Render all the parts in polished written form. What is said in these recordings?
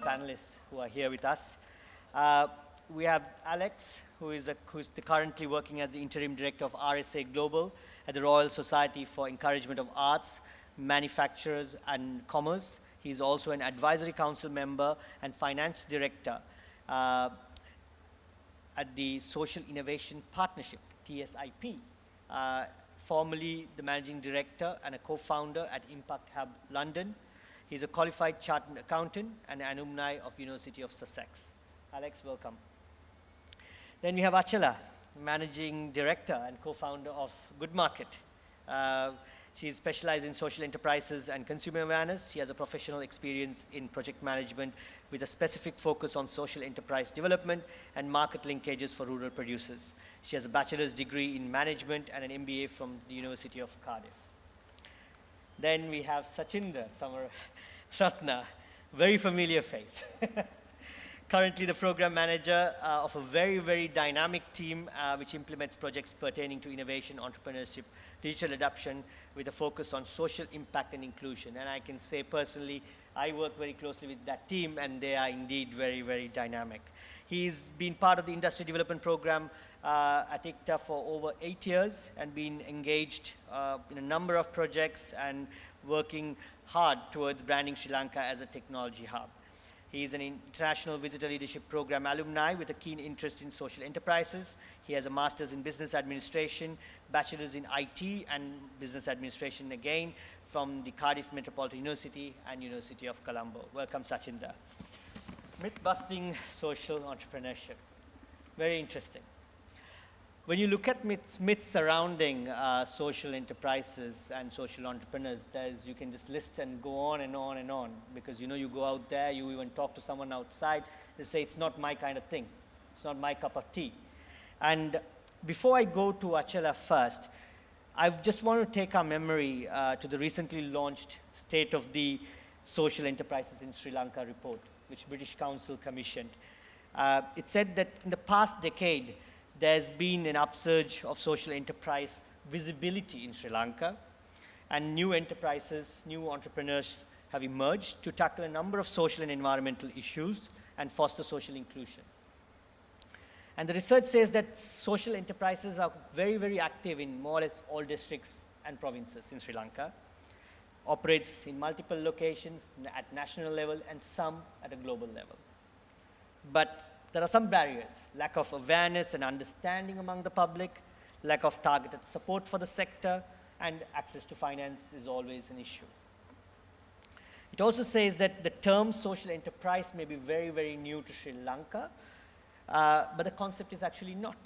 panelists who are here with us. We have Alex, who's currently working as the Interim Director of RSA Global at the Royal Society for Encouragement of Arts, Manufacturers and Commerce. He's also an Advisory Council member and Finance Director at the Social Innovation Partnership, TSIP. Formerly the Managing Director and a co-founder at Impact Hub London. He's a qualified chartered accountant and an alumni of University of Sussex. Alex, welcome. Then we have Achala, Managing Director and co-founder of Good Market. She is specialized in social enterprises and consumer awareness. She has a professional experience in project management with a specific focus on social enterprise development and market linkages for rural producers. She has a bachelor's degree in management and an MBA from the University of Cardiff. Then we have Sachinder Samaratna, very familiar face. Currently the program manager of a very, very dynamic team which implements projects pertaining to innovation, entrepreneurship, digital adoption with a focus on social impact and inclusion. And I can say personally, I work very closely with that team and they are indeed very, very dynamic. He's been part of the industry development program at ICTA for over 8 years and been engaged in a number of projects and working hard towards branding Sri Lanka as a technology hub. He is an International Visitor Leadership Program alumni with a keen interest in social enterprises. He has a master's in business administration, bachelor's in IT and business administration again from the Cardiff Metropolitan University and University of Colombo. Welcome, Sachinder. Myth-busting social entrepreneurship. Very interesting. When you look at myths surrounding social enterprises and social entrepreneurs, you can just list and go on and on and on because you go out there, you even talk to someone outside, they say it's not my kind of thing, it's not my cup of tea. And before I go to Achala first, I just want to take our memory to the recently launched State of the Social Enterprises in Sri Lanka report, which British Council commissioned. It said that in the past decade, there's been an upsurge of social enterprise visibility in Sri Lanka, and new enterprises, new entrepreneurs have emerged to tackle a number of social and environmental issues and foster social inclusion. And the research says that social enterprises are very, very active in more or less all districts and provinces in Sri Lanka, operates in multiple locations at national level and some at a global level. But there are some barriers, lack of awareness and understanding among the public, lack of targeted support for the sector, and access to finance is always an issue. It also says that the term social enterprise may be very, very new to Sri Lanka, but the concept is actually not.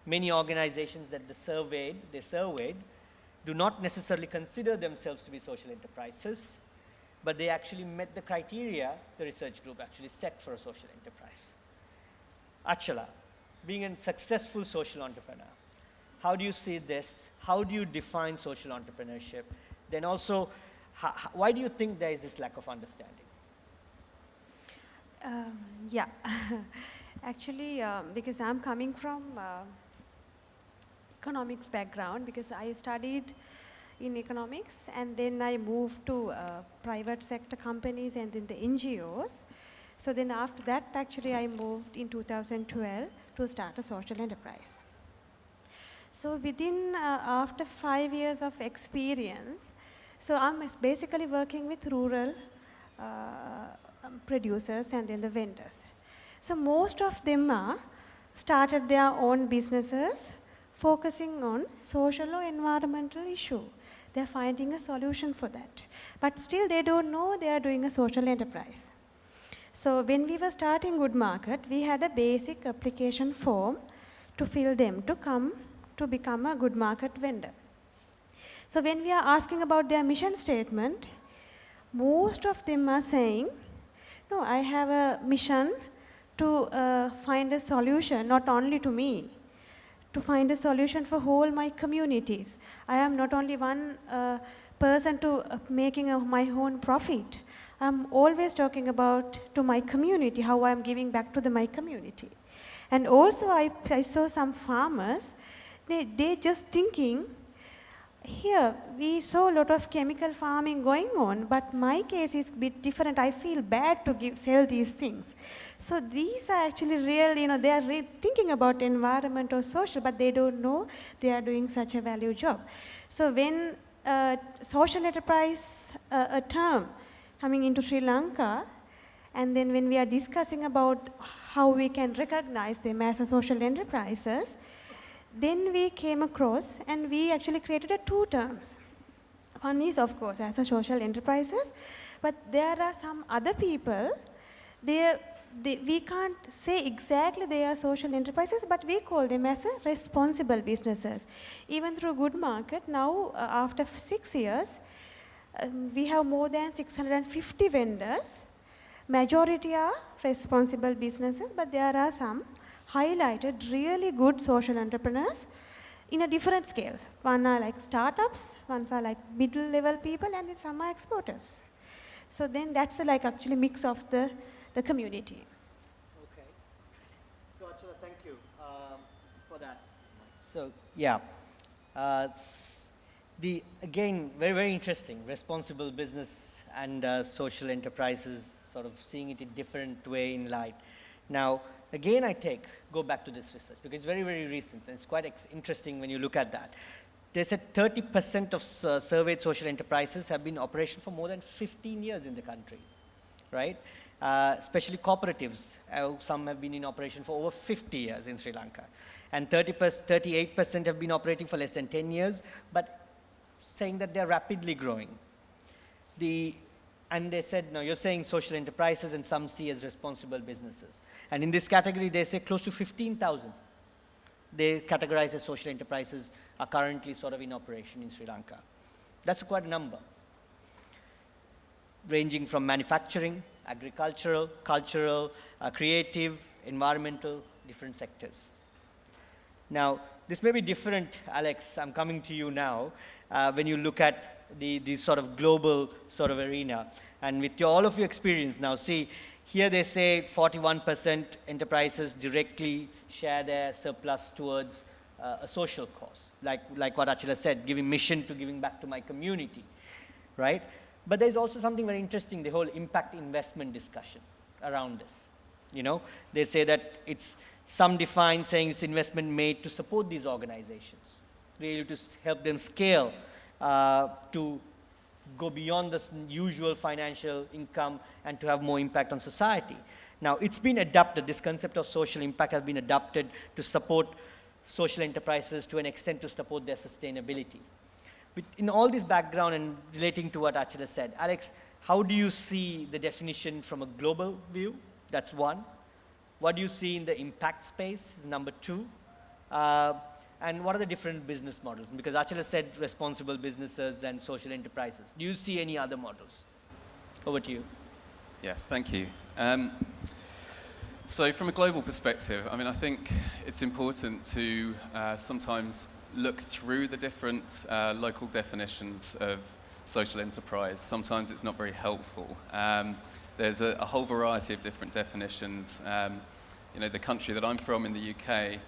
Many organizations that they surveyed do not necessarily consider themselves to be social enterprises, but they actually met the criteria the research group actually set for a social enterprise. Achala, being a successful social entrepreneur, how do you see this? How do you define social entrepreneurship? Then also, why do you think there is this lack of understanding? Yeah, actually, because I'm coming from economics background, because I studied in economics and then I moved to private sector companies and then the NGOs. So then after that, actually, I moved in 2012 to start a social enterprise. So within, after 5 years of experience, so I'm basically working with rural producers and then the vendors. So most of them started their own businesses focusing on social or environmental issue. They're finding a solution for that. But still they don't know they are doing a social enterprise. So when we were starting Good Market, we had a basic application form to fill them to come to become a Good Market vendor. So when we are asking about their mission statement, most of them are saying, no, I have a mission to find a solution, not only to me, to find a solution for whole my communities. I am not only one person to making my own profit. I'm always talking about to my community, how I'm giving back to my community. And also I saw some farmers, they just thinking, Here, we saw a lot of chemical farming going on, but my case is a bit different. I feel bad to sell these things. So these are actually real, they are thinking about environment or social, but they don't know they are doing such a value job. So when social enterprise, a term coming into Sri Lanka, and then when we are discussing about how we can recognize them as a social enterprises, then we came across and we actually created two terms. One is, of course, as a social enterprises, but there are some other people, we can't say exactly they are social enterprises, but we call them as a responsible businesses. Even through Good Market, now after 6 years, we have more than 650 vendors. Majority are responsible businesses, but there are some highlighted really good social entrepreneurs in a different scales. One are like startups, ones are like middle level people, and then some are exporters. So then that's like actually mix of the community. Okay. So Achula, thank you for that. So yeah, again, very, very interesting, responsible business and social enterprises, sort of seeing it in different way in light. Now, again, go back to this research because it's very, very recent and it's quite interesting when you look at that. They said 30% of surveyed social enterprises have been in operation for more than 15 years in the country, right? Especially cooperatives, some have been in operation for over 50 years in Sri Lanka. And 38% have been operating for less than 10 years, but saying that they're rapidly growing. And they said, no, you're saying social enterprises and some see as responsible businesses. And in this category, they say close to 15,000. They categorize as social enterprises are currently sort of in operation in Sri Lanka. That's quite a number. Ranging from manufacturing, agricultural, cultural, creative, environmental, different sectors. Now, this may be different, Alex, I'm coming to you now, when you look at the sort of global sort of arena. And with all of your experience now, see, here they say 41% enterprises directly share their surplus towards a social cause, like what Achila said, giving mission to giving back to my community, right? But there's also something very interesting, the whole impact investment discussion around this. They say that some define saying it's investment made to support these organizations, really to help them scale, to go beyond the usual financial income and to have more impact on society. Now, it's been adapted, this concept of social impact has been adapted to support social enterprises to an extent to support their sustainability. But in all this background and relating to what Achila said, Alex, how do you see the definition from a global view? That's one. What do you see in the impact space is number two. And what are the different business models? Because Achila said responsible businesses and social enterprises. Do you see any other models? Over to you. Yes, thank you. So from a global perspective, I think it's important to sometimes look through the different local definitions of social enterprise. Sometimes it's not very helpful. There's a whole variety of different definitions. The country that I'm from in the UK,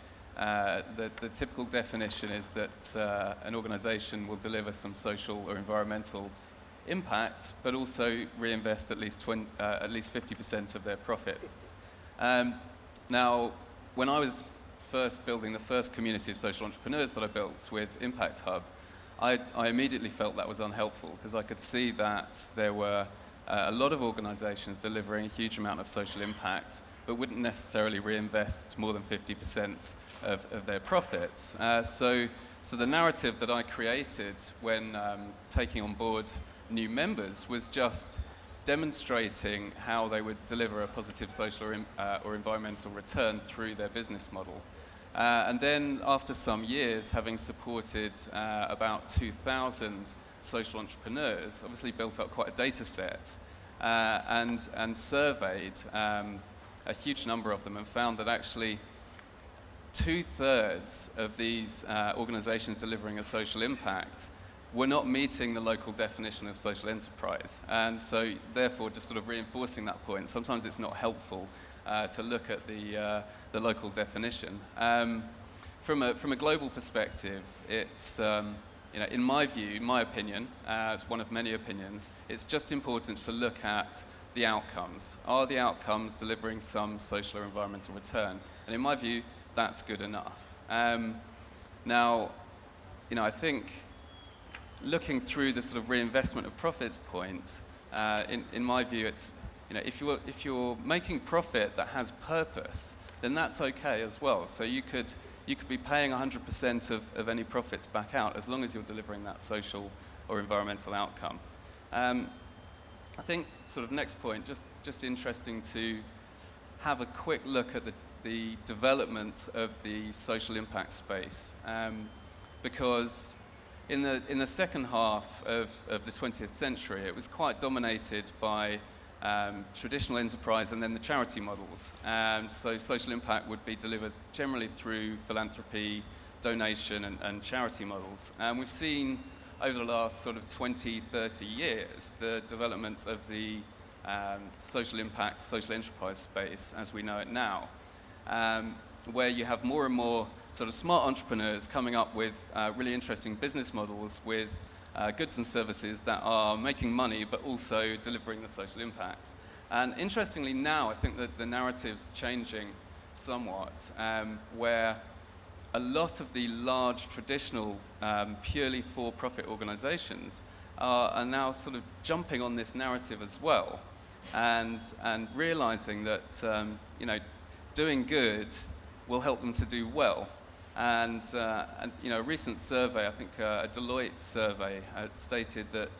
the typical definition is that an organization will deliver some social or environmental impact, but also reinvest at least 50% of their profit. Now, when I was first building the first community of social entrepreneurs that I built with Impact Hub, I immediately felt that was unhelpful because I could see that there were a lot of organizations delivering a huge amount of social impact, but wouldn't necessarily reinvest more than 50% of their profits. So the narrative that I created when taking on board new members was just demonstrating how they would deliver a positive social or environmental return through their business model. And then after some years, having supported about 2,000 social entrepreneurs, obviously built up quite a data set and surveyed a huge number of them and found that actually 2/3 of these organizations delivering a social impact were not meeting the local definition of social enterprise. And so therefore, just sort of reinforcing that point, sometimes it's not helpful to look at the local definition. From a global perspective, it's in my view, in my opinion, it's one of many opinions, it's just important to look at the outcomes. Are the outcomes delivering some social or environmental return? And in my view, that's good enough. Now, I think looking through the sort of reinvestment of profits point, in my view, it's, if you're making profit that has purpose, then that's okay as well. So you could be paying 100% of any profits back out as long as you're delivering that social or environmental outcome. I think sort of next point, just interesting to have a quick look at the development of the social impact space, because in the second half of the 20th century, it was quite dominated by traditional enterprise and then the charity models. So social impact would be delivered generally through philanthropy, donation and charity models. And we've seen over the last sort of 20, 30 years the development of the social impact, social enterprise space as we know it now, where you have more and more sort of smart entrepreneurs coming up with really interesting business models with goods and services that are making money but also delivering the social impact. And interestingly now, I think that the narrative's changing somewhat, where a lot of the large traditional purely for-profit organizations are now sort of jumping on this narrative as well, and realizing that doing good will help them to do well. And a recent survey, I think a Deloitte survey, stated that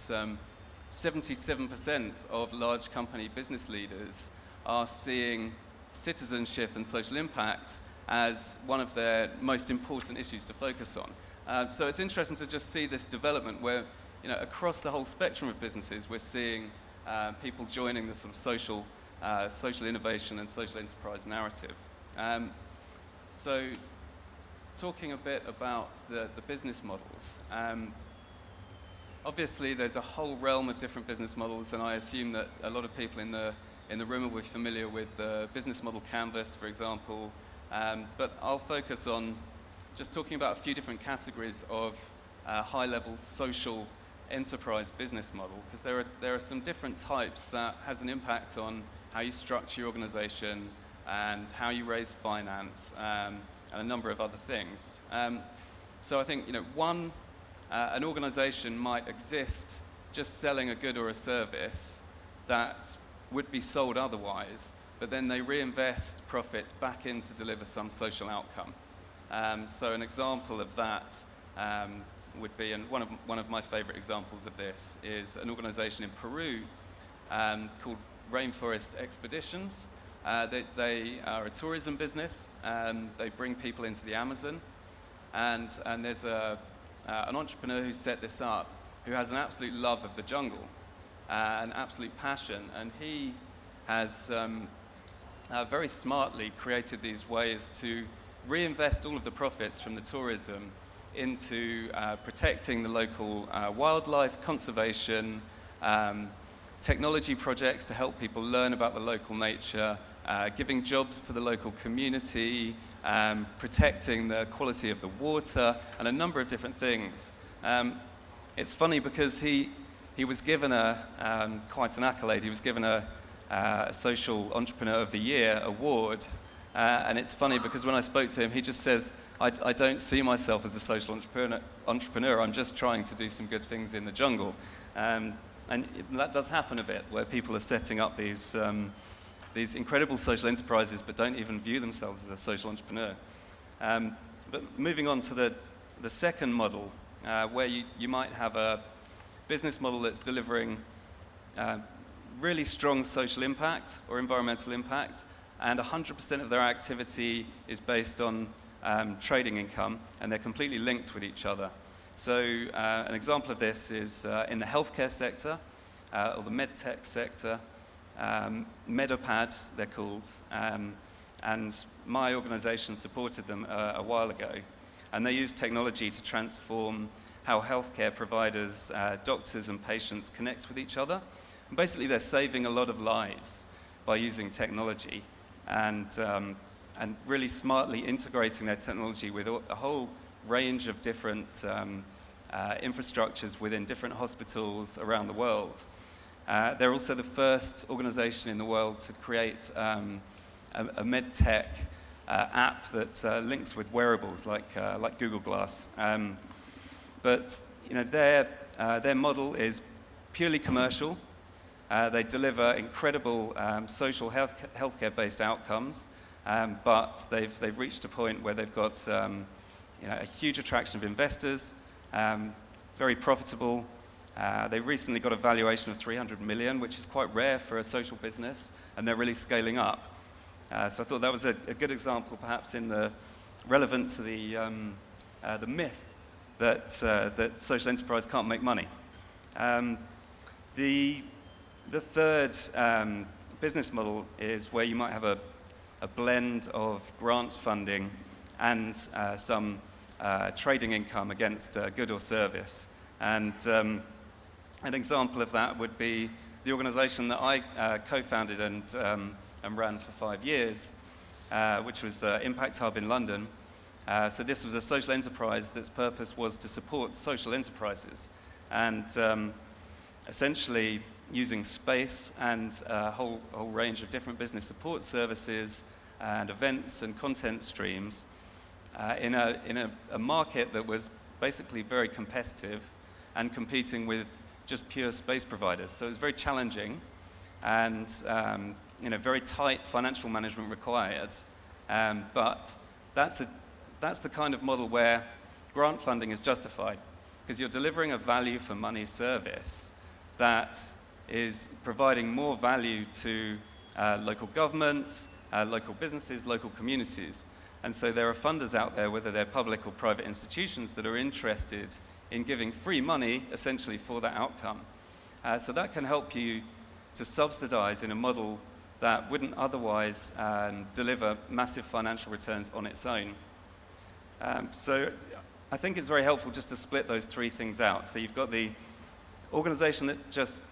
77% of large company business leaders are seeing citizenship and social impact as one of their most important issues to focus on. So it's interesting to just see this development where, across the whole spectrum of businesses, we're seeing people joining the sort of social innovation and social enterprise narrative. So talking a bit about the business models. Obviously, there's a whole realm of different business models, and I assume that a lot of people in the room will be familiar with the business model canvas, for example. But I'll focus on just talking about a few different categories of high-level social enterprise business model, because there are some different types that has an impact on how you structure your organization and how you raise finance, and a number of other things. So I think, an organization might exist just selling a good or a service that would be sold otherwise, but then they reinvest profits back in to deliver some social outcome. So an example of that would be, and one of my favorite examples of this is an organization in Peru called Rainforest Expeditions. They are a tourism business. They bring people into the Amazon, and there's an entrepreneur who set this up who has an absolute love of the jungle, an absolute passion, and he has very smartly created these ways to reinvest all of the profits from the tourism into protecting the local wildlife, conservation, technology projects to help people learn about the local nature, giving jobs to the local community, protecting the quality of the water, and a number of different things. It's funny because he was given quite an accolade. He was given a Social Entrepreneur of the Year award. And it's funny because when I spoke to him, he just says, I don't see myself as a social entrepreneur. I'm just trying to do some good things in the jungle. And that does happen a bit, where people are setting up these incredible social enterprises but don't even view themselves as a social entrepreneur. But moving on to the second model, where you might have a business model that's delivering really strong social impact or environmental impact, and 100% of their activity is based on trading income, and they're completely linked with each other. So an example of this is in the healthcare sector, or the medtech sector. Medopad, they're called, and my organization supported them a while ago, and they use technology to transform how healthcare providers, doctors and patients connect with each other. And basically, they're saving a lot of lives by using technology and really smartly integrating their technology with a whole range of different infrastructures within different hospitals around the world. They're also the first organization in the world to create a med tech app that links with wearables like Google Glass. But their model is purely commercial. They deliver incredible social healthcare-based outcomes, but they've reached a point where they've got a huge attraction of investors, very profitable. They recently got a valuation of 300 million, which is quite rare for a social business, and they're really scaling up. So I thought that was a good example, perhaps, in the relevant to the myth that social enterprise can't make money. The third business model is where you might have a blend of grant funding and some trading income against good or service. And an example of that would be the organization that I co-founded and ran for 5 years, which was Impact Hub in London. So this was a social enterprise that's purpose was to support social enterprises. And essentially using space and a whole range of different business support services and events and content streams in a market that was basically very competitive and competing with just pure space providers. So it was very challenging and very tight financial management required. But that's the kind of model where grant funding is justified, because you're delivering a value for money service that is providing more value to local government, local businesses, local communities. And so there are funders out there, whether they're public or private institutions, that are interested in giving free money, essentially, for that outcome. So that can help you to subsidize in a model that wouldn't otherwise deliver massive financial returns on its own. So I think it's very helpful just to split those three things out. So you've got the organization that just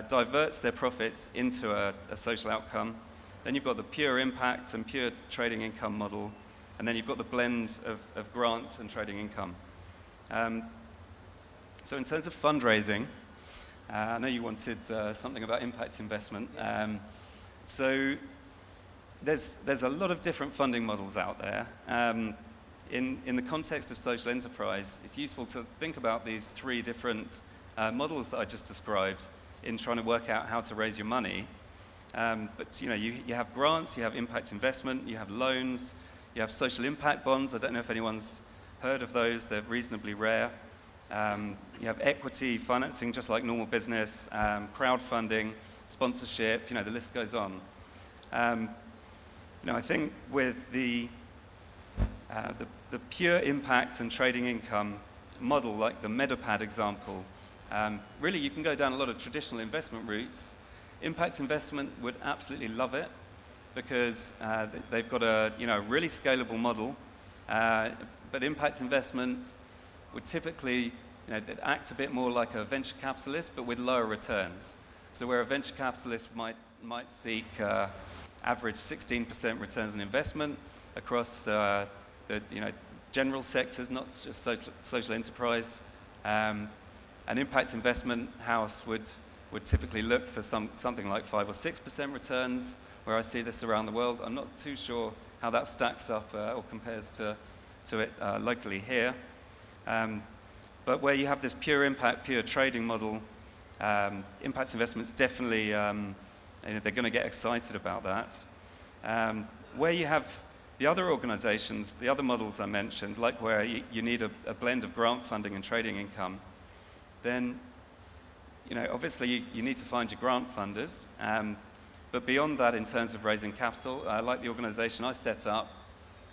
diverts their profits into a social outcome. Then you've got the pure impact and pure trading income model. And then you've got the blend of grant and trading income. So in terms of fundraising, I know you wanted something about impact investment. So there's a lot of different funding models out there. In the context of social enterprise, it's useful to think about these three different models that I just described in trying to work out how to raise your money. But you have grants, you have impact investment, you have loans, you have social impact bonds. I don't know if anyone's heard of those. They're reasonably rare. You have equity financing, just like normal business, crowdfunding, sponsorship, the list goes on. I think with the pure impact and trading income model, like the Medipad example, really you can go down a lot of traditional investment routes. Impact investment would absolutely love it because they've got a really scalable model. But impact investment would typically they'd act a bit more like a venture capitalist, but with lower returns. So where a venture capitalist might seek average 16% returns on investment across the general sectors, not just social enterprise. An impact investment house would typically look for something like 5 or 6% returns, where I see this around the world. I'm not too sure how that stacks up or compares to it locally here. But where you have this pure impact, pure trading model, impact investments definitely, they're going to get excited about that. Where you have the other organizations, the other models I mentioned, like where you need a blend of grant funding and trading income, then obviously you need to find your grant funders. But beyond that, in terms of raising capital, like the organization I set up,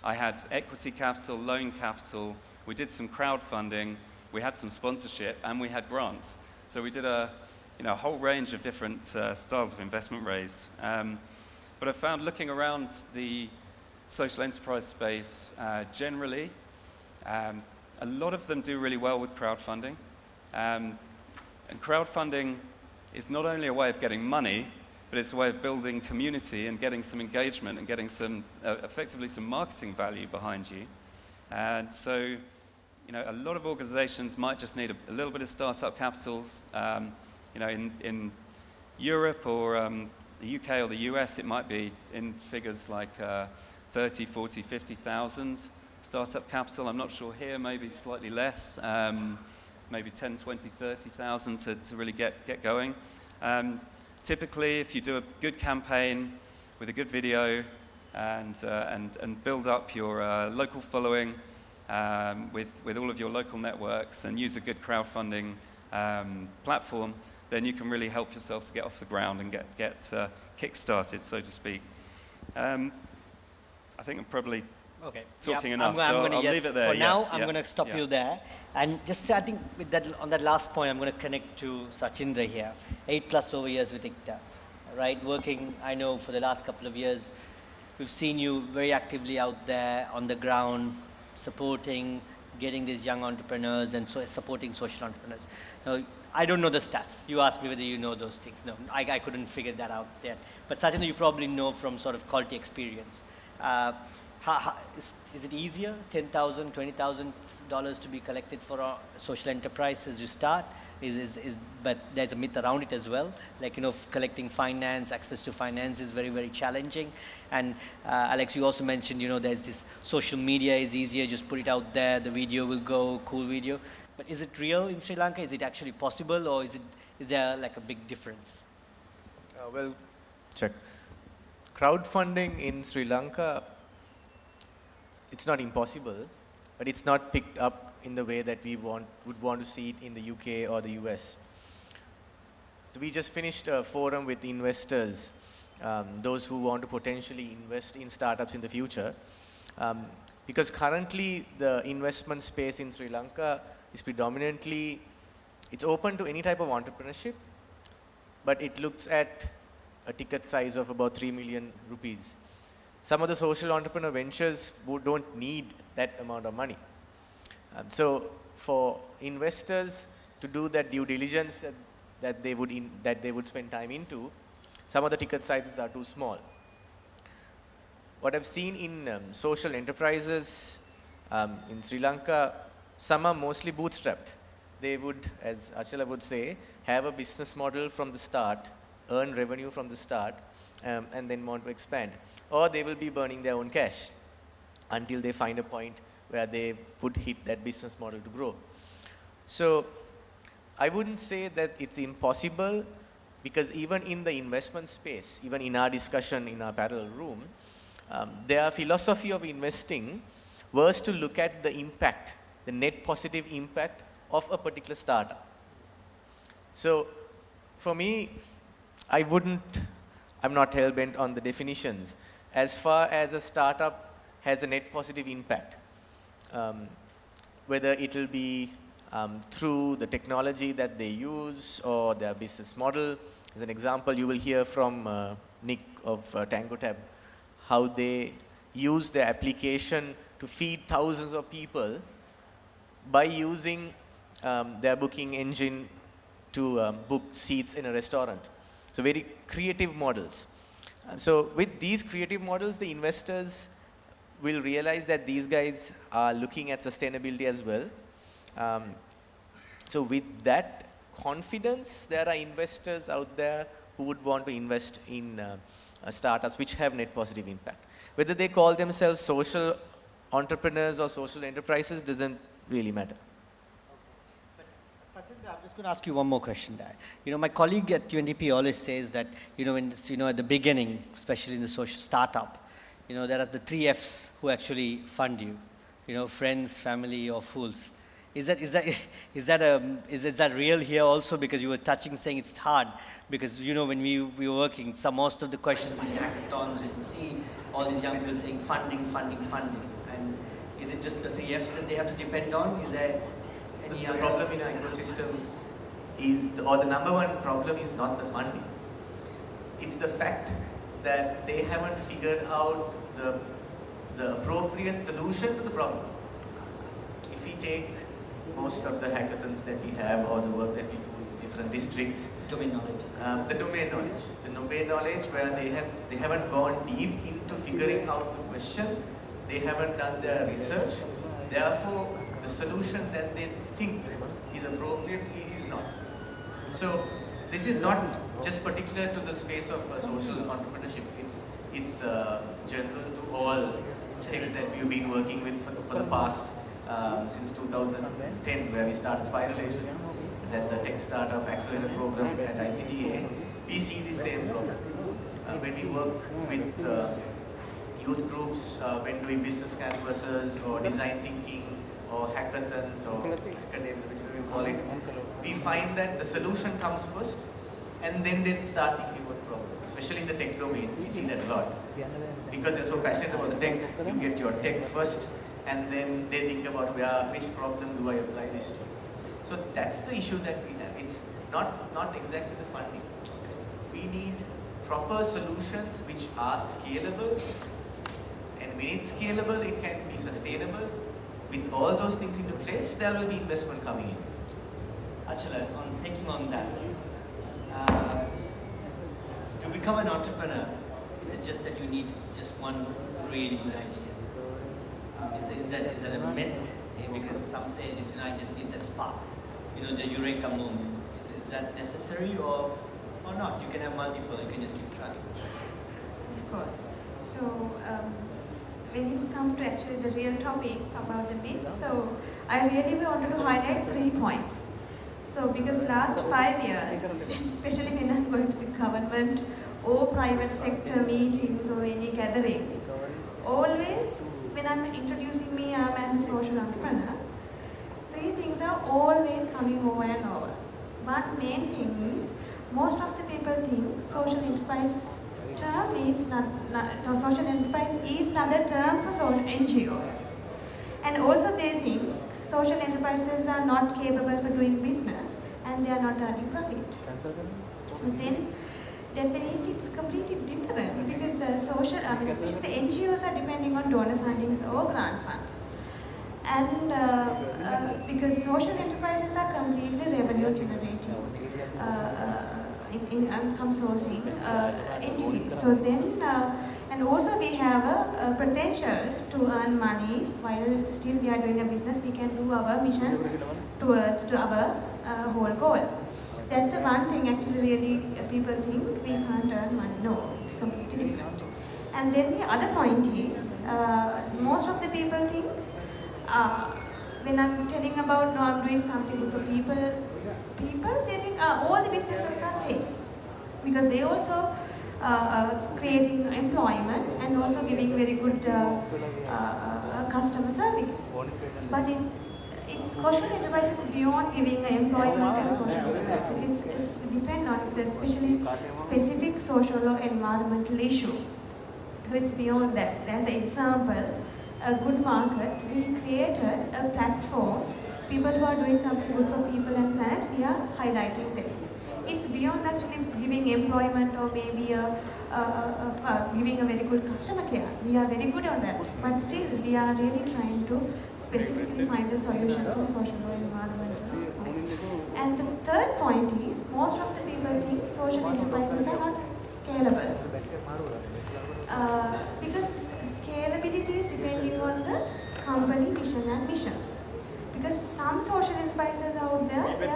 I had equity capital, loan capital, we did some crowdfunding, we had some sponsorship, and we had grants. So we did a whole range of different styles of investment raise. But I found, looking around the social enterprise space generally, a lot of them do really well with crowdfunding. And crowdfunding is not only a way of getting money, but it's a way of building community and getting some engagement and getting some, effectively some marketing value behind you. And so, you know, a lot of organizations might just need a little bit of startup capitals. You know, in Europe or the UK or the US, it might be in figures like 30, 40, 50,000 startup capital. I'm not sure here, maybe slightly less, maybe 10, 20, 30,000 to really get going. Typically, if you do a good campaign with a good video and build up your local following with all of your local networks and use a good crowdfunding platform, then you can really help yourself to get off the ground and get kick-started, so to speak. I think I'm probably talking enough, so I'll leave it there. For now, I'm going to stop you there. And just I think with that, on that last point, I'm going to connect to Sachindra here. 8+ over years with ICTA, right? Working, I know, for the last couple of years, we've seen you very actively out there on the ground, supporting, getting these young entrepreneurs and so supporting social entrepreneurs. Now, I don't know the stats. You asked me whether you know those things. No, I couldn't figure that out yet. But Sachindra, you probably know from sort of quality experience. Is it easier, $10,000, $20,000 to be collected for a social enterprise as you start? But there's a myth around it as well. Like, you know, collecting finance, access to finance is very, very challenging. And Alex, you also mentioned, you know, there's this social media is easier, just put it out there, the video will go, cool video. But is it real in Sri Lanka? Is it actually possible, or is there like a big difference? Well, check. Crowdfunding in Sri Lanka, it's not impossible, but it's not picked up in the way that we would want to see it in the UK or the US. So we just finished a forum with investors, those who want to potentially invest in startups in the future. Because currently the investment space in Sri Lanka is predominantly, it's open to any type of entrepreneurship, but it looks at a ticket size of about 3 million rupees. Some of the social entrepreneur ventures don't need that amount of money. So for investors to do that due diligence that they would spend time into, some of the ticket sizes are too small. What I've seen in social enterprises in Sri Lanka, some are mostly bootstrapped. They would, as Achala would say, have a business model from the start, earn revenue from the start, and then want to expand. Or they will be burning their own cash until they find a point where they would hit that business model to grow. So I wouldn't say that it's impossible, because even in the investment space, even in our discussion in our parallel room, their philosophy of investing was to look at the impact, the net positive impact of a particular startup. So for me, I'm not hell-bent on the definitions. As far as a startup has a net positive impact, whether it will be through the technology that they use or their business model. As an example, you will hear from Nick of TangoTab how they use their application to feed thousands of people by using their booking engine to book seats in a restaurant. So very creative models. So with these creative models, the investors will realize that these guys are looking at sustainability as well. So with that confidence, there are investors out there who would want to invest in startups which have net positive impact. Whether they call themselves social entrepreneurs or social enterprises doesn't really matter. Sachindra, I'm just going to ask you one more question there. You know, my colleague at UNDP always says that, you know, at the beginning, especially in the social startup, you know, there are the 3 Fs who actually fund you. You know, friends, family, or fools. Is that real here also? Because you were saying it's hard. Because, you know, when we were working, most of the questions in hackathons, when we see all these young people saying funding. And is it just the 3 Fs that they have to depend on? Is there any other? The problem in our ecosystem is, or the number one problem is not the funding. It's the fact that they haven't figured out the appropriate solution to the problem. If we take most of the hackathons that we have or the work that we do in different districts, Domain knowledge. The domain knowledge where they haven't gone deep into figuring out the question, they haven't done their research, therefore the solution that they think is appropriate is not. So this is not just particular to the space of social entrepreneurship. It's general to all tech that we've been working with for the past since 2010, where we started Spiralation. That's a tech startup accelerator program at ICTA. We see the same problem. When we work with youth groups, when doing business canvases or design thinking or hackathons or academics, whichever you call it, we find that the solution comes first and then they start thinking about the problem. Especially in the tech domain, we see that a lot. Because they're so passionate about the tech, you get your tech first and then they think about which problem do I apply this to. So that's the issue that we have. It's not exactly the funding. We need proper solutions which are scalable, and when it's scalable, it can be sustainable. With all those things into place, there will be investment coming in. Achala, on taking on that, to become an entrepreneur, is it just that you need just one really good idea? Is that a myth? Because some say this, I just need that spark, the eureka moment. Is that necessary or not? You can have multiple, you can just keep trying. Of course. So when it's come to actually the real topic about the myths, so I really wanted to highlight 3 points. So because last 5 years, especially when I'm going to the government or private sector meetings or any gatherings, always when I'm introducing me as a social entrepreneur, 3 things are always coming over and over. One main thing is, most of the people think social enterprise term is social enterprise is another term for social NGOs. And also they think social enterprises are not capable for doing business and they are not earning profit. So then definitely it's completely different because especially the NGOs are depending on donor fundings or grant funds. And because social enterprises are completely revenue generating income sourcing entities. So then, and also we have a potential to earn money while still we are doing a business. We can do our mission towards to our whole goal. That's the one thing actually really people think we can't earn money. No, it's completely different. And then the other point is, most of the people think, when I'm telling about, no, I'm doing something good for people, they think all the businesses are same. Because they also creating employment and also giving very good customer service. But it's social enterprises beyond giving employment and social enterprises. It's depend on the specific social or environmental issue. So it's beyond that. As an example, a good market, we created a platform. People who are doing something good for people and planet, we are highlighting them. It's beyond actually giving employment or maybe giving a very good customer care. We are very good on that. But still, we are really trying to specifically find a solution for social or environmental point. And the third point is, most of the people think social enterprises are not scalable. Because scalability is depending on the company vision and mission. Because some social enterprises out there, they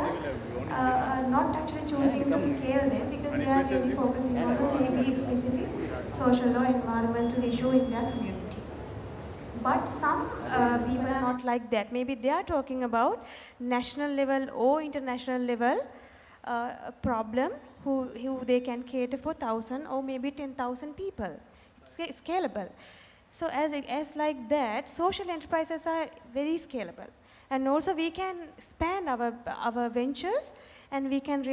are not actually choosing to scale them because they are really focusing on a maybe specific social or environmental issue in their community. But some people are not like that. Maybe they are talking about national level or international level problem who they can cater for 1,000 or maybe 10,000 people. It's scalable. So as like that, social enterprises are very scalable. And also we can span our ventures and we can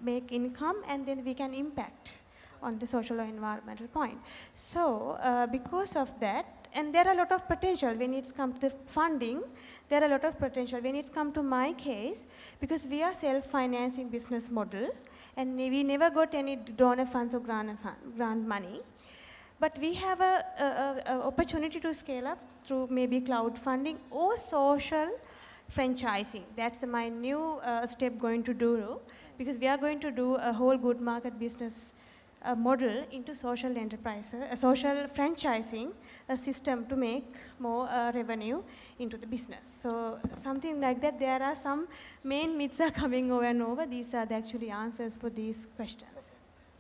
make income and then we can impact on the social or environmental point. So because of that, and there are a lot of potential when it's come to funding, there are a lot of potential. When it's come to my case, because we are self-financing business model and we never got any donor funds or grant money. But we have a opportunity to scale up through maybe crowdfunding or social franchising. That's my new step going to do, because we are going to do a whole good market business model into social enterprises, social franchising, a system to make more revenue into the business. So something like that. There are some main myths are coming over and over. These are the actually answers for these questions.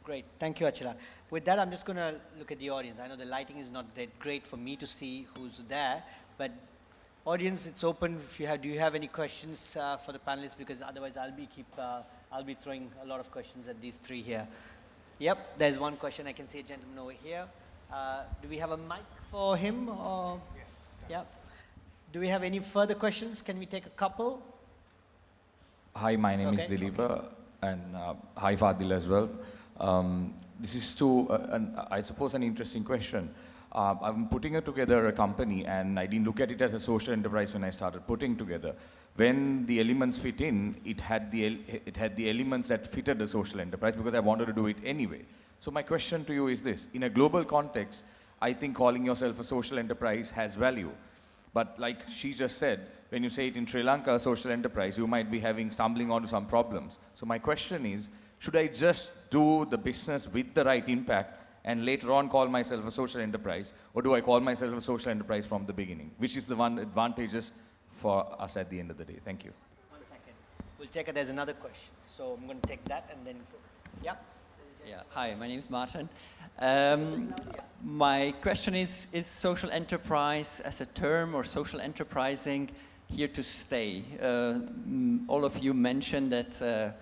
Great, thank you, Achila. With that, I'm just going to look at the audience. I know the lighting is not that great for me to see who's there, but audience, it's open. If you have, do you have any questions for the panelists? Because otherwise, I'll be throwing a lot of questions at these three here. Yep, there's one question. I can see a gentleman over here. Do we have a mic for him? Or? Yeah. Do we have any further questions? Can we take a couple? Hi, my name is Dileepa, and hi, Fadil as well. This is I suppose, an interesting question. I'm putting together a company, and I didn't look at it as a social enterprise when I started putting together. When the elements fit in, it had the elements that fitted the social enterprise because I wanted to do it anyway. So my question to you is this: in a global context, I think calling yourself a social enterprise has value. But like she just said, when you say it in Sri Lanka, a social enterprise, you might be stumbling onto some problems. So my question is, should I just do the business with the right impact and later on call myself a social enterprise, or do I call myself a social enterprise from the beginning? Which is the one advantageous for us at the end of the day? Thank you. 1 second. We'll check it. There's another question. So I'm going to take that and then, yeah. Yeah. Hi, my name is Martin. My question is social enterprise as a term or social enterprising here to stay? All of you mentioned that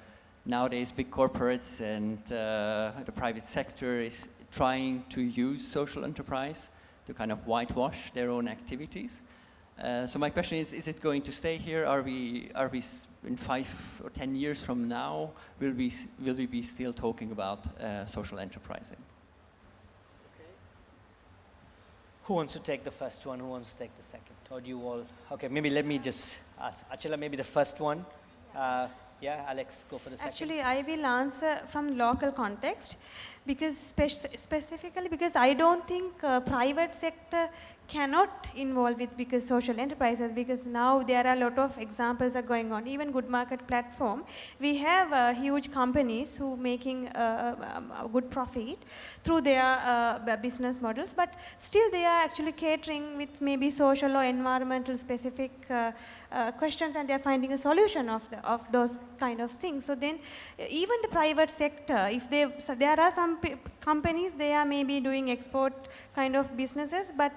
nowadays big corporates and the private sector is trying to use social enterprise to kind of whitewash their own activities. So my question is it going to stay here? Are we in 5 or 10 years from now, will we be still talking about social enterprising? Okay. Who wants to take the first one? Who wants to take the second? Or do you all? Okay, maybe let me just ask. Achila, maybe the first one. Yeah, Alex, go for the second. Actually, I will answer from local context because specifically because I don't think private sector cannot involve with because social enterprises, because now there are a lot of examples are going on. Even Good Market platform, we have huge companies who making a good profit through their business models, but still they are actually catering with maybe social or environmental specific questions, and they are finding a solution of those kind of things. So then even the private sector, if there are some companies, they are maybe doing export kind of businesses, but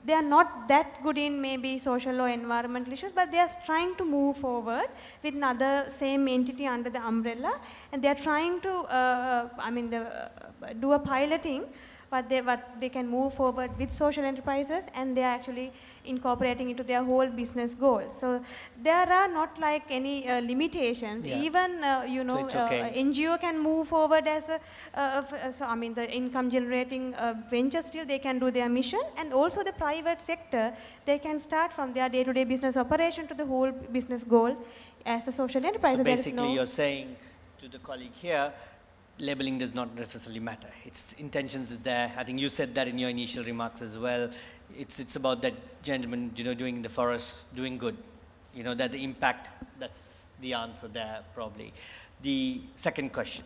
they are not that good in maybe social or environmental issues, but they are trying to move forward with another same entity under the umbrella, and they are trying to do a piloting what they can move forward with social enterprises, and they are actually incorporating into their whole business goals. So there are not like any limitations. Yeah. Even So it's okay. NGO can move forward as the income generating venture, still they can do their mission, and also the private sector, they can start from their day-to-day business operation to the whole business goal as a social enterprise. So basically you're saying to the colleague here, labeling does not necessarily matter. Its intentions is there. I think you said that in your initial remarks as well. It's about that gentleman, doing the forest, doing good. That the impact, that's the answer there probably. The second question.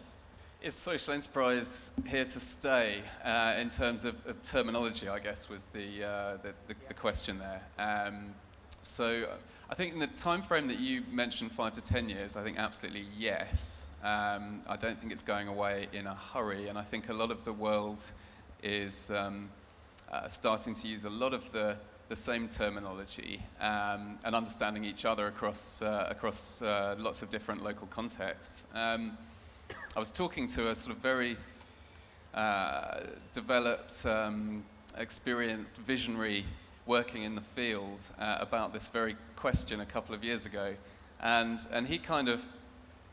Is social enterprise here to stay in terms of terminology, I guess, was the question there. So I think in the time frame that you mentioned, 5 to 10 years, I think absolutely yes. I don't think it's going away in a hurry, and I think a lot of the world is starting to use a lot of the same terminology and understanding each other across lots of different local contexts. I was talking to a sort of very developed, experienced visionary working in the field about this very question a couple of years ago, and he kind of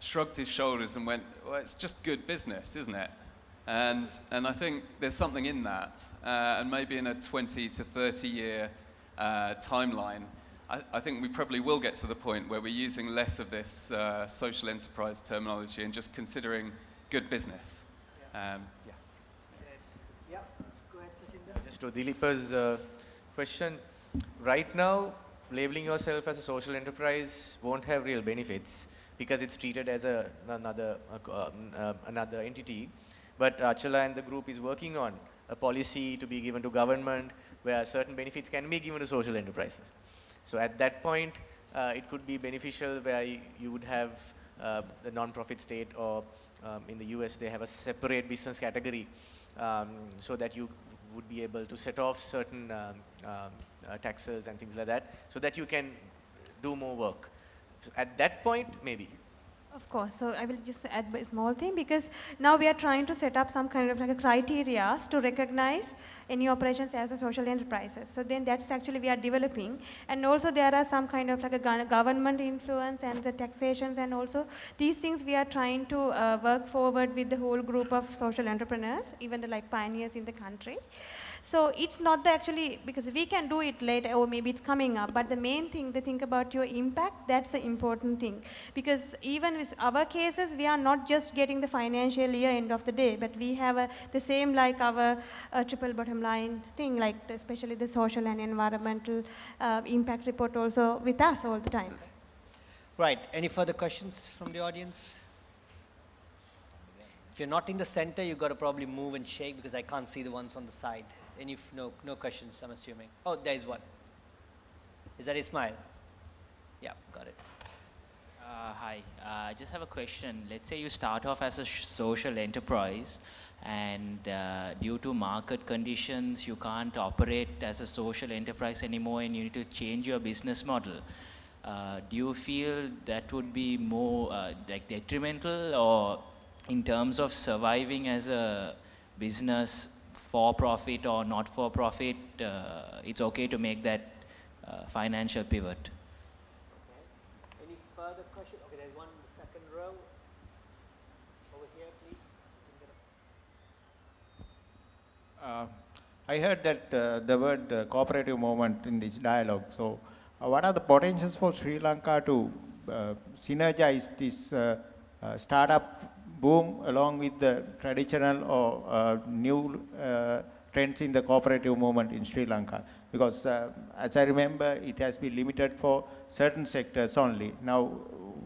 shrugged his shoulders and went, well, it's just good business, isn't it? And I think there's something in that, and maybe in a 20 to 30 year timeline, I think we probably will get to the point where we're using less of this social enterprise terminology and just considering good business. Yeah, go ahead, Sachin. Just to Dileepa's question, right now, labeling yourself as a social enterprise won't have real benefits because it's treated as another entity. But Achala and the group is working on a policy to be given to government where certain benefits can be given to social enterprises. So at that point, it could be beneficial where you would have the non-profit state, or in the US they have a separate business category, so that you would be able to set off certain taxes and things like that, so that you can do more work. So at that point, maybe. Of course. So I will just add a small thing, because now we are trying to set up some kind of like a criteria to recognize any operations as a social enterprises. So then that's actually we are developing, and also there are some kind of like a government influence and the taxations, and also these things we are trying to work forward with the whole group of social entrepreneurs, even the like pioneers in the country. So it's not the actually, because we can do it later or maybe it's coming up, but the main thing, the think about your impact, that's the important thing. Because even with our cases, we are not just getting the financial year end of the day, but we have the same like our triple bottom line thing, like especially the social and environmental impact report also with us all the time. Right, any further questions from the audience? If you're not in the center, you've got to probably move and shake, because I can't see the ones on the side. Any, no questions, I'm assuming. Oh, there is one. Is that Ismail? Yeah, got it. Hi, I just have a question. Let's say you start off as a social enterprise, and due to market conditions, you can't operate as a social enterprise anymore, and you need to change your business model. Do you feel that would be more like detrimental, or in terms of surviving as a business, for profit or not for profit, it's okay to make that financial pivot? Okay. Any further questions? Okay, there's one in the second row. Over here, please. I heard that the word cooperative movement in this dialogue. So, what are the potentials for Sri Lanka to synergize this startup boom along with the traditional or new trends in the cooperative movement in Sri Lanka? Because as I remember, it has been limited for certain sectors only. Now,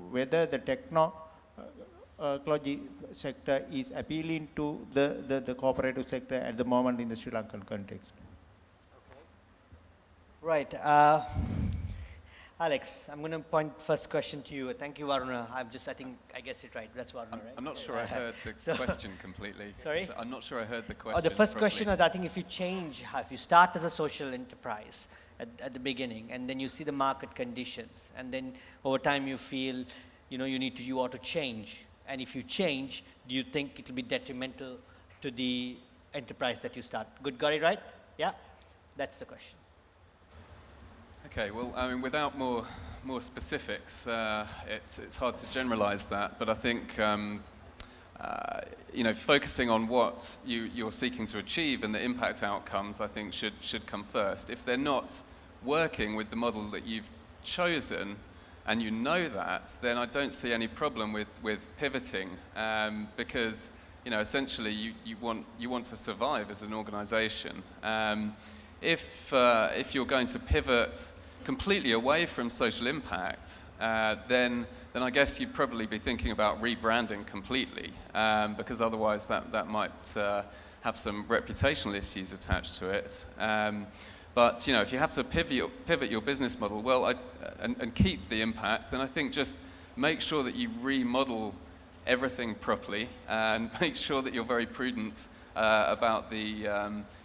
whether the technology sector is appealing to the cooperative sector at the moment in the Sri Lankan context. Okay. Right. Alex, I'm going to point first question to you. Thank you, Varuna. I guess it right. That's Varuna, right? I'm not sure I heard the question completely. Sorry? So I'm not sure I heard the question. Oh, the first properly. question is, I think if you start as a social enterprise at the beginning, and then you see the market conditions, and then over time you feel, you ought to change. And if you change, do you think it will be detrimental to the enterprise that you start? Good, got it right? Yeah? That's the question. Okay, well, I mean, without more specifics, it's hard to generalize that, but I think, focusing on what you're seeking to achieve and the impact outcomes, I think should come first. If they're not working with the model that you've chosen, and you know that, then I don't see any problem with pivoting, because, essentially you want to survive as an organization. If you're going to pivot completely away from social impact, then I guess you'd probably be thinking about rebranding completely, because otherwise that might have some reputational issues attached to it. But if you have to pivot your business model, well, and keep the impact, then I think just make sure that you remodel everything properly, and make sure that you're very prudent about the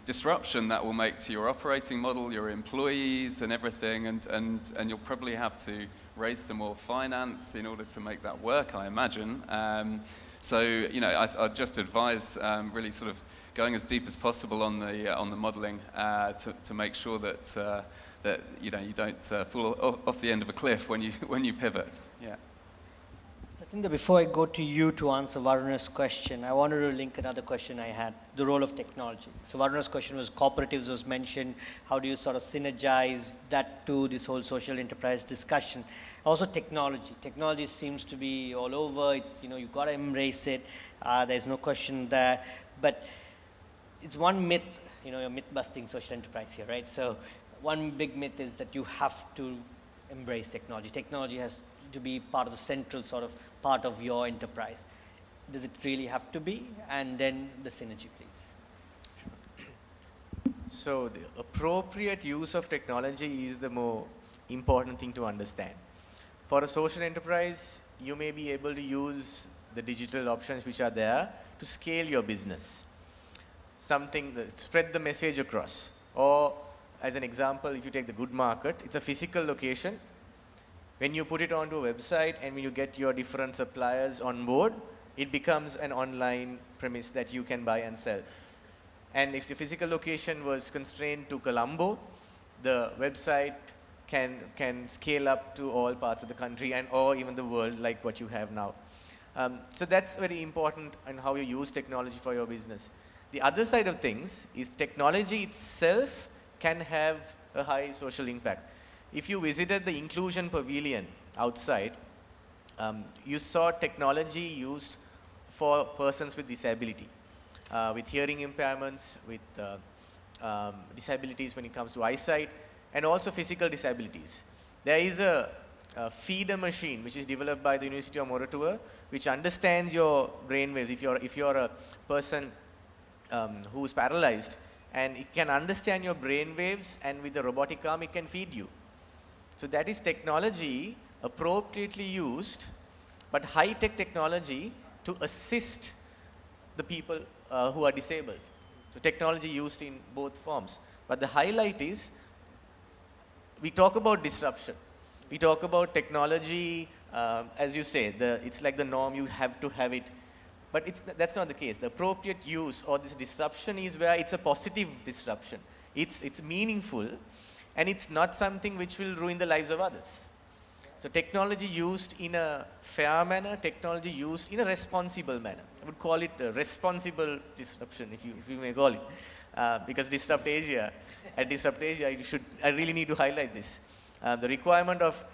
disruption that will make to your operating model, your employees and everything, and you'll probably have to raise some more finance in order to make that work, I imagine. I'd just advise really sort of going as deep as possible on the modeling to make sure that you don't fall off the end of a cliff when you pivot. Yeah. Satinder, before I go to you to answer Varuna's question, I wanted to link another question I had, the role of technology. So Varuna's question was cooperatives was mentioned. How do you sort of synergize that to this whole social enterprise discussion? Also technology. Technology seems to be all over. It's, you've got to embrace it. There's no question there. But it's one myth, you're myth-busting social enterprise here, right? So one big myth is that you have to embrace technology. Technology has to be part of the central sort of part of your enterprise. does it really have to be? And then the synergy, please. So the appropriate use of technology is the more important thing to understand. For a social enterprise, you may be able to use the digital options which are there to scale your business. Something that spread the message across. Or as an example, if you take the good market, it's a physical location. When you put it onto a website and when you get your different suppliers on board, it becomes an online premise that you can buy and sell. And if the physical location was constrained to Colombo, the website can scale up to all parts of the country and or even the world like what you have now. So that's very important in how you use technology for your business. The other side of things is technology itself can have a high social impact. If you visited the Inclusion Pavilion outside, you saw technology used for persons with disability, with hearing impairments, with disabilities when it comes to eyesight, and also physical disabilities. There is a feeder machine which is developed by the University of Moratuwa, which understands your brainwaves. If you're a person who is paralyzed, and it can understand your brainwaves, and with a robotic arm, it can feed you. So that is technology appropriately used, but high-tech technology to assist the people who are disabled. So technology used in both forms. But the highlight is, we talk about disruption. We talk about technology, as you say, it's like the norm, you have to have it. But that's not the case. The appropriate use or this disruption is where it's a positive disruption. It's meaningful, and it's not something which will ruin the lives of others. So technology used in a fair manner, technology used in a responsible manner. I would call it a responsible disruption, if you may call it. Because Disrupt Asia, at Disrupt Asia, I really need to highlight this. The requirement of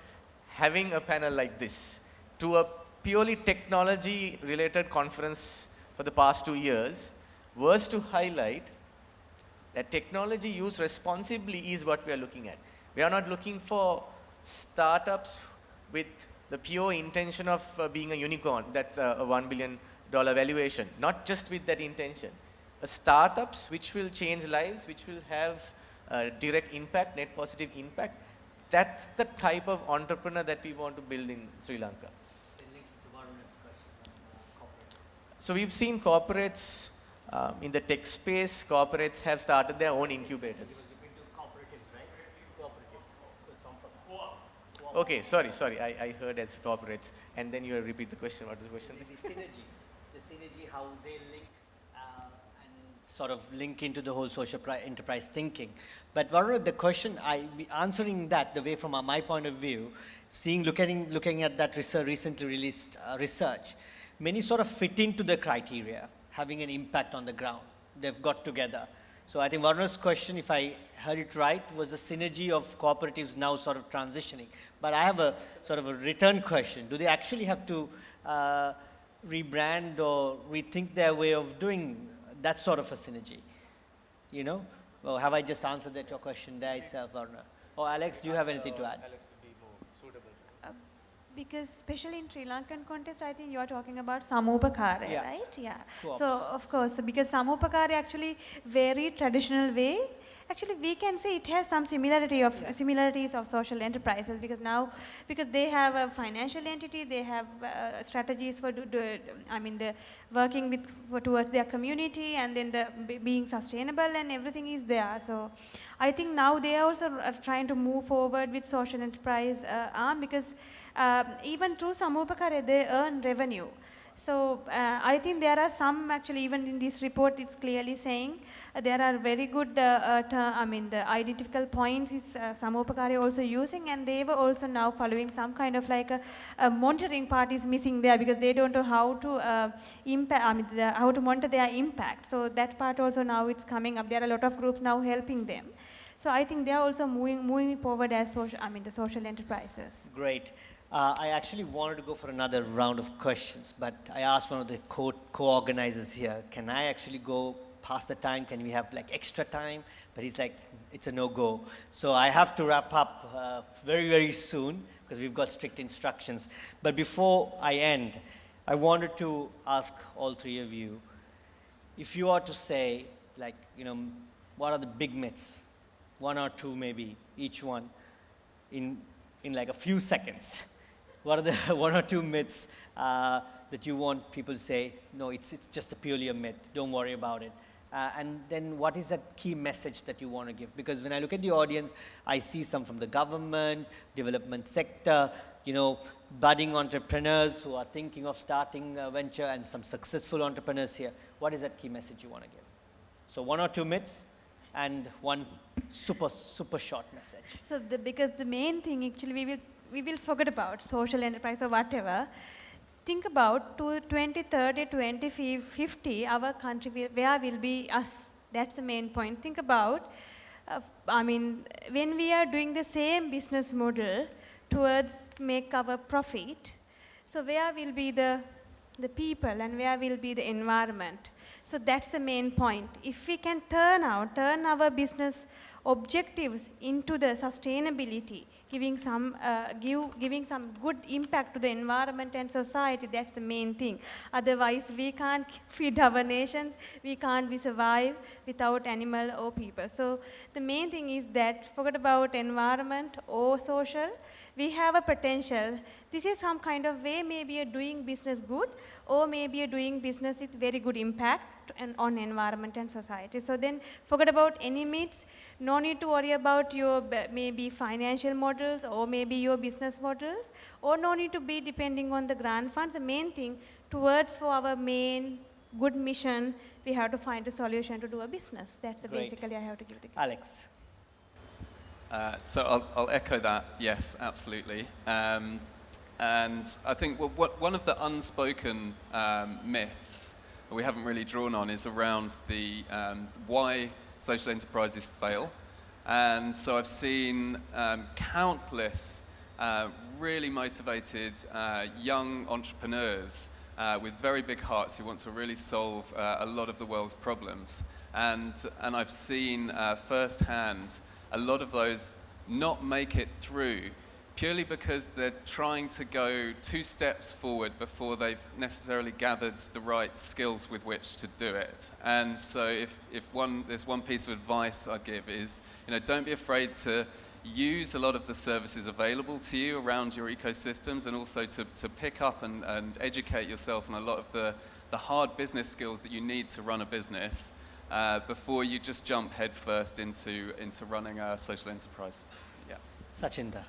having a panel like this to a purely technology-related conference for the past 2 years was to highlight that technology used responsibly is what we are looking at. We are not looking for startups with the pure intention of being a unicorn. That's a $1 billion valuation. Not just with that intention. Startups which will change lives, which will have direct impact, net positive impact. That's the type of entrepreneur that we want to build in Sri Lanka. So we've seen corporates in the tech space, corporates have started their own incubators. Okay, sorry, I heard as corporates, and then you repeat the question. What was the question? The synergy, how they link and sort of link into the whole social enterprise thinking. But Varun, the question, answering that the way from my point of view, looking at that recently released research, many sort of fit into the criteria, having an impact on the ground. They've got together. So I think Varun's question, if I heard it right, was the synergy of cooperatives now sort of transitioning. But I have a sort of a return question. Do they actually have to rebrand or rethink their way of doing that sort of a synergy? You know? Well, have I just answered your question there itself, Varun? Or Alex, do you have anything to add? Alex could be more suitable. Because especially in Sri Lankan context, I think you are talking about Samupakara, right? Yeah. Co-ops. So of course, because Samupakara actually very traditional way. Actually, we can say it has some similarities of social enterprises because they have a financial entity, they have strategies for working towards their community, and then being sustainable, and everything is there. So I think now they are also trying to move forward with social enterprise arm because even through Samupakara, they earn revenue. So I think there are some, actually even in this report it's clearly saying there are very good, the identical points is Samupakara also using, and they were also now following some kind of like a monitoring part is missing there because they don't know how to how to monitor their impact. So that part also now it's coming up. There are a lot of groups now helping them. So I think they are also moving forward as the social enterprises. Great. I actually wanted to go for another round of questions, but I asked one of the co-organizers here, can I actually go past the time? Can we have like extra time? But he's like, it's a no-go. So I have to wrap up very, very soon because we've got strict instructions. But before I end, I wanted to ask all three of you, if you are to say, like, what are the big myths, one or two maybe, each one, in like a few seconds. What are the one or two myths that you want people to say, no, it's just purely a myth, don't worry about it. And then what is that key message that you want to give? Because when I look at the audience, I see some from the government, development sector, budding entrepreneurs who are thinking of starting a venture, and some successful entrepreneurs here. What is that key message you want to give? So one or two myths and one super short message. So because the main thing actually we will forget about social enterprise or whatever. Think about 2030, 2050, our country, where will be us? That's the main point. Think about, when we are doing the same business model towards make our profit, so where will be the people and where will be the environment? So that's the main point. If we can turn our business objectives into the sustainability, giving some good impact to the environment and society, that's the main thing. Otherwise, we can't feed our nations, we can't survive without animal or people. So the main thing is that forget about environment or social, we have a potential. This is some kind of way, maybe you're doing business good, or maybe you're doing business with very good impact on environment and society. So then forget about any myths. No need to worry about your maybe financial models or maybe your business models, or no need to be depending on the grant funds. The main thing towards for our main good mission, we have to find a solution to do a business. That's basically I have to give the Alex. So I'll echo that, yes, absolutely. And I think one of the unspoken myths we haven't really drawn on is around the why social enterprises fail. And so I've seen countless really motivated young entrepreneurs with very big hearts who want to really solve a lot of the world's problems. And I've seen firsthand a lot of those not make it through purely because they're trying to go 2 steps forward before they've necessarily gathered the right skills with which to do it. And so if there's one piece of advice I'd give is, don't be afraid to use a lot of the services available to you around your ecosystems, and also to pick up and educate yourself on a lot of the hard business skills that you need to run a business before you just jump headfirst into running a social enterprise. Yeah. Sachinda.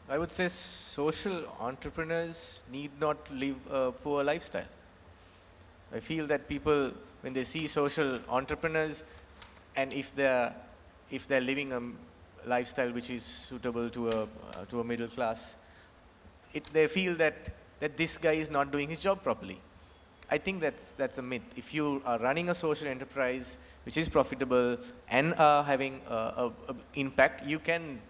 I would say social entrepreneurs need not live a poor lifestyle. I feel that people, when they see social entrepreneurs, and if they're living a lifestyle which is suitable to a middle class, they feel that this guy is not doing his job properly. I think that's a myth. If you are running a social enterprise which is profitable and are having a impact, you can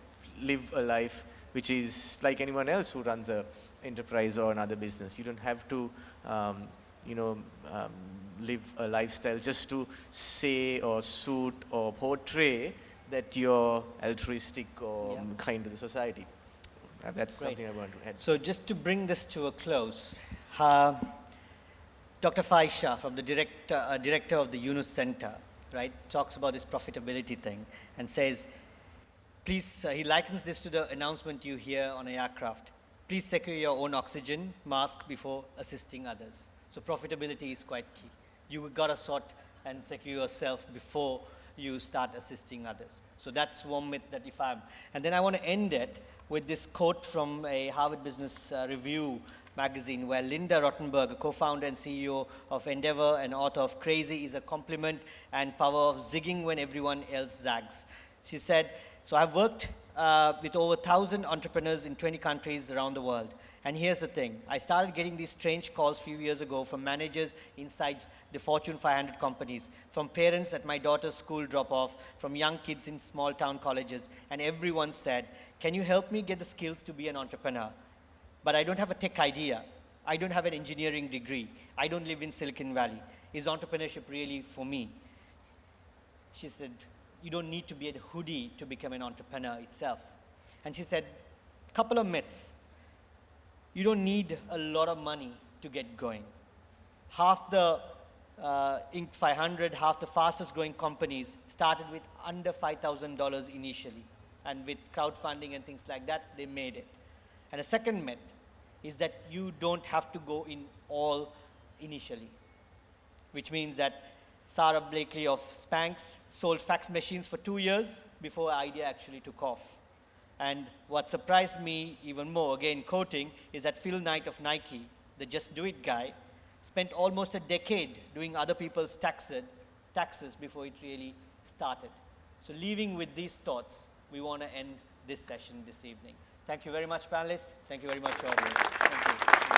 live a life which is like anyone else who runs a enterprise or another business. You don't have to, live a lifestyle just to say or suit or portray that you're altruistic or kind to the society. That's Great. something I want to add. So just to bring this to a close, Dr. Faisha, from the director of the Yunus Center, right, talks about this profitability thing and says, please, he likens this to the announcement you hear on an aircraft. Please secure your own oxygen mask before assisting others. So profitability is quite key. You got to sort and secure yourself before you start assisting others. So that's one myth that and then I want to end it with this quote from a Harvard Business Review magazine, where Linda Rottenberg, a co-founder and CEO of Endeavor and author of Crazy is a Compliment and Power of Zigging When Everyone Else Zags. She said, so I've worked with over 1,000 entrepreneurs in 20 countries around the world. And here's the thing. I started getting these strange calls a few years ago from managers inside the Fortune 500 companies, from parents at my daughter's school drop-off, from young kids in small town colleges. And everyone said, can you help me get the skills to be an entrepreneur? But I don't have a tech idea. I don't have an engineering degree. I don't live in Silicon Valley. Is entrepreneurship really for me? She said, you don't need to be a hoodie to become an entrepreneur itself. And she said, a couple of myths. You don't need a lot of money to get going. Half the Inc. 500, half the fastest growing companies started with under $5,000 initially. And with crowdfunding and things like that, they made it. And a second myth is that you don't have to go in all initially, which means that Sarah Blakely of Spanx sold fax machines for 2 years before the idea actually took off. And what surprised me even more, again quoting, is that Phil Knight of Nike, the Just Do It guy, spent almost a decade doing other people's taxes before it really started. So leaving with these thoughts, we want to end this session this evening. Thank you very much, panelists. Thank you very much, audience. Thank you.